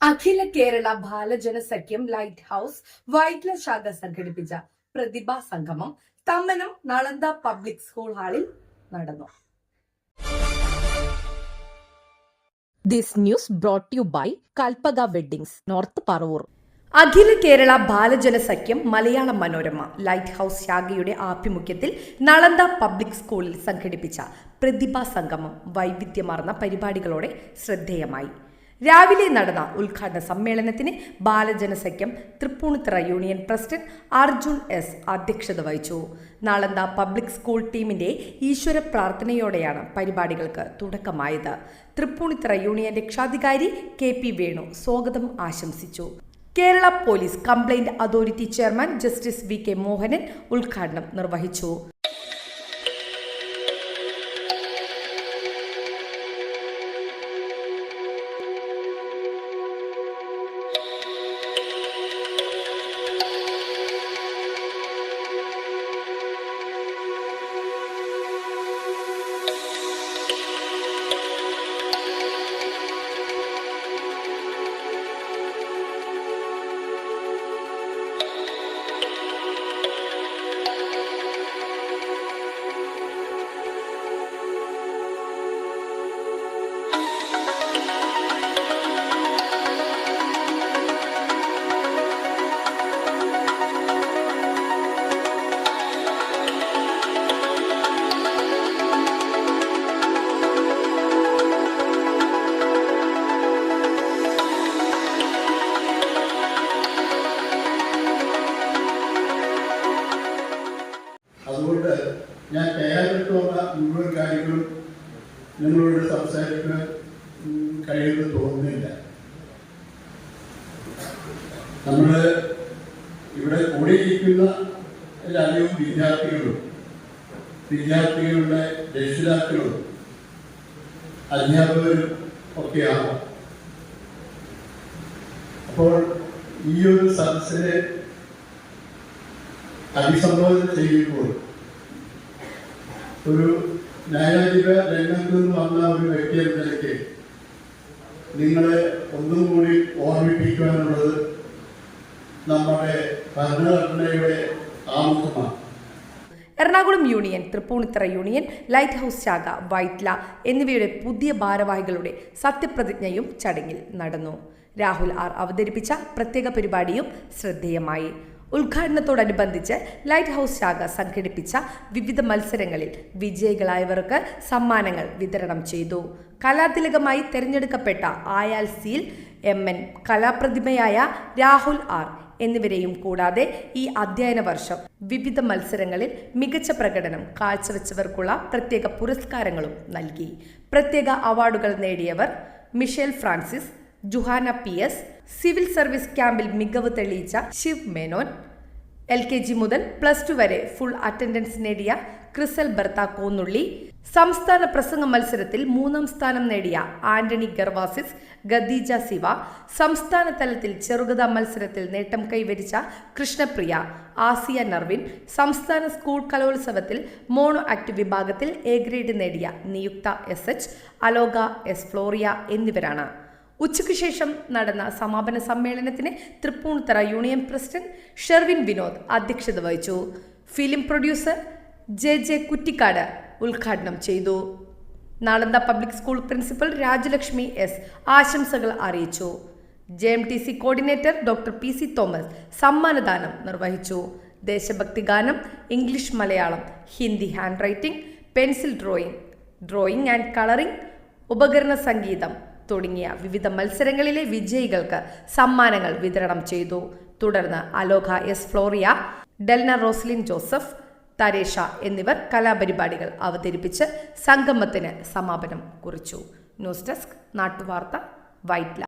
അഖില കേരള ബാലജന സഖ്യം light house Vyttila ശാഖ സംഘടിപ്പിച്ച പ്രതിഭാ സംഗമം തമ്മനം നളന്ദ പബ്ലിക് സ്കൂൾ ഹാളിൽ നടന്നു. This news brought you by Kalpaka weddings, north Paravur. Akhila Kerala Balajana Sakhyam Malayala Manorama light house ശാഖയുടെ ആഭിമുഖ്യത്തിൽ നളന്ദ പബ്ലിക് സ്കൂളിൽ സംഘടിപ്പിച്ച പ്രതിഭാ സംഗമം വൈവിധ്യമാർന്ന പരിപാടികളോടെ ശ്രദ്ധേയമായി. രാവിലെ നടന്ന ഉദ്ഘാടന സമ്മേളനത്തിന് Balajanasakhyam Thrippunithura union president Arjun S അധ്യക്ഷത വഹിച്ചു. നളന്ദ പബ്ലിക് സ്കൂൾ ടീമിന്റെ ഈശ്വര പ്രാർത്ഥനയോടെയാണ് പരിപാടികൾക്ക് തുടക്കമായത്. തൃപ്പൂണിത്തുറ യൂണിയൻ രക്ഷാധികാരി KP വേണു സ്വാഗതം ആശംസിച്ചു. Kerala police complaint authority chairman justice VK Mohanan ഉദ്ഘാടനം നിർവഹിച്ചു. അതുകൊണ്ട് ഞാൻ തയ്യാറെടുത്തുള്ള മുഴുവൻ കാര്യങ്ങളും നിങ്ങളോട് സംസാരിക്കാൻ കഴിയുമെന്ന് തോന്നുന്നില്ല. നമ്മൾ ഇവിടെ കൂടിയിരിക്കുന്ന എല്ലാവരും വിദ്യാർത്ഥികളുടെ രക്ഷിതാക്കളും അധ്യാപകരും ഒക്കെയാണ്. അപ്പോൾ ഈ ഒരു സദസ്സിനെ അഭിസംബോധന ചെയ്യുമ്പോൾ ഒരു ന്യായാധിപ രംഗത്ത് നിന്ന് വന്ന ഒരു വ്യക്തി എന്ന നിലയ്ക്ക് നിങ്ങളെ ഒന്നും കൂടി ഓർമ്മിപ്പിക്കുവാനുള്ളത് നമ്മുടെ ഭരണഘടനയുടെ ആമുഖമാണ്. Ernakulam union, Tripunithura union, light house ശാഖ, വൈറ്റ്ല എന്നിവയുടെ പുതിയ ഭാരവാഹികളുടെ സത്യപ്രതിജ്ഞയും ചടങ്ങിൽ നടന്നു. രാഹുൽ R അവതരിപ്പിച്ച പ്രത്യേക പരിപാടിയും ശ്രദ്ധേയമായി. ഉദ്ഘാടനത്തോടനുബന്ധിച്ച് ലൈറ്റ് ഹൌസ് ശാഖ സംഘടിപ്പിച്ച വിവിധ മത്സരങ്ങളിൽ വിജയികളായവർക്ക് സമ്മാനങ്ങൾ വിതരണം ചെയ്തു. കലാതിലകമായി തെരഞ്ഞെടുക്കപ്പെട്ട ആയാൽ സീൽ MN, കലാപ്രതിഭയായ രാഹുൽ R എന്നിവരെയും കൂടാതെ ഈ അധ്യയന വർഷം വിവിധ മത്സരങ്ങളിൽ മികച്ച പ്രകടനം കാഴ്ചവെച്ചവർക്കുള്ള പ്രത്യേക പുരസ്കാരങ്ങളും നൽകി. പ്രത്യേക അവാർഡുകൾ നേടിയവർ Michelle Francis, Juhana PS, civil service ക്യാമ്പിൽ മികവ് തെളിയിച്ച ശിവ് മേനോൻ, LKG മുതൽ +2 വരെ ഫുൾ അറ്റൻഡൻസ് നേടിയ ക്രിസൽ ബർത്ത കോന്നുള്ളി, സംസ്ഥാന പ്രസംഗ മത്സരത്തിൽ 3ാം സ്ഥാനം നേടിയ ആന്റണി ഗർവാസിസ്, ഖദീജ സിവ, സംസ്ഥാന തലത്തിൽ ചെറുകഥാ മത്സരത്തിൽ നേട്ടം കൈവരിച്ച കൃഷ്ണപ്രിയ, ആസിയ നർവിൻ, സംസ്ഥാന സ്കൂൾ കലോത്സവത്തിൽ മോണോ ആക്ട് വിഭാഗത്തിൽ A ഗ്രേഡ് നേടിയ നിയുക്ത SH, അലോക S ഫ്ലോറിയ എന്നിവരാണ്. ഉച്ചയ്ക്ക് ശേഷം നടന്ന സമാപന സമ്മേളനത്തിന് തൃപ്പൂണിത്തുറ യൂണിയൻ പ്രസിഡന്റ് ഷെർവിൻ വിനോദ് അധ്യക്ഷത വഹിച്ചു. ഫിലിം പ്രൊഡ്യൂസർ JJ കുറ്റിക്കാട് ഉദ്ഘാടനം ചെയ്തു. Nalanda public school principal Rajalakshmi S ആശംസകൾ അറിയിച്ചു. JMTC coordinator doctor PC Thomas സമ്മാനദാനം നിർവഹിച്ചു. ദേശഭക്തി ഗാനം, English, Malayalam, Hindi handwriting, pencil drawing and colouring, ഉപകരണ സംഗീതം തുടങ്ങിയ വിവിധ മത്സരങ്ങളിലെ വിജയികൾക്ക് സമ്മാനങ്ങൾ വിതരണം ചെയ്തു. തുടർന്ന് അലോക S ഫ്ലോറിയ, ഡെൽന റോസ്ലിൻ ജോസഫ്, തരേഷ എന്നിവർ കലാപരിപാടികൾ അവതരിപ്പിച്ച് സംഗമത്തിന് സമാപനം കുറിച്ചു. ന്യൂസ് ഡെസ്ക്, നാട്ടുവാർത്ത, വൈറ്റ്ല.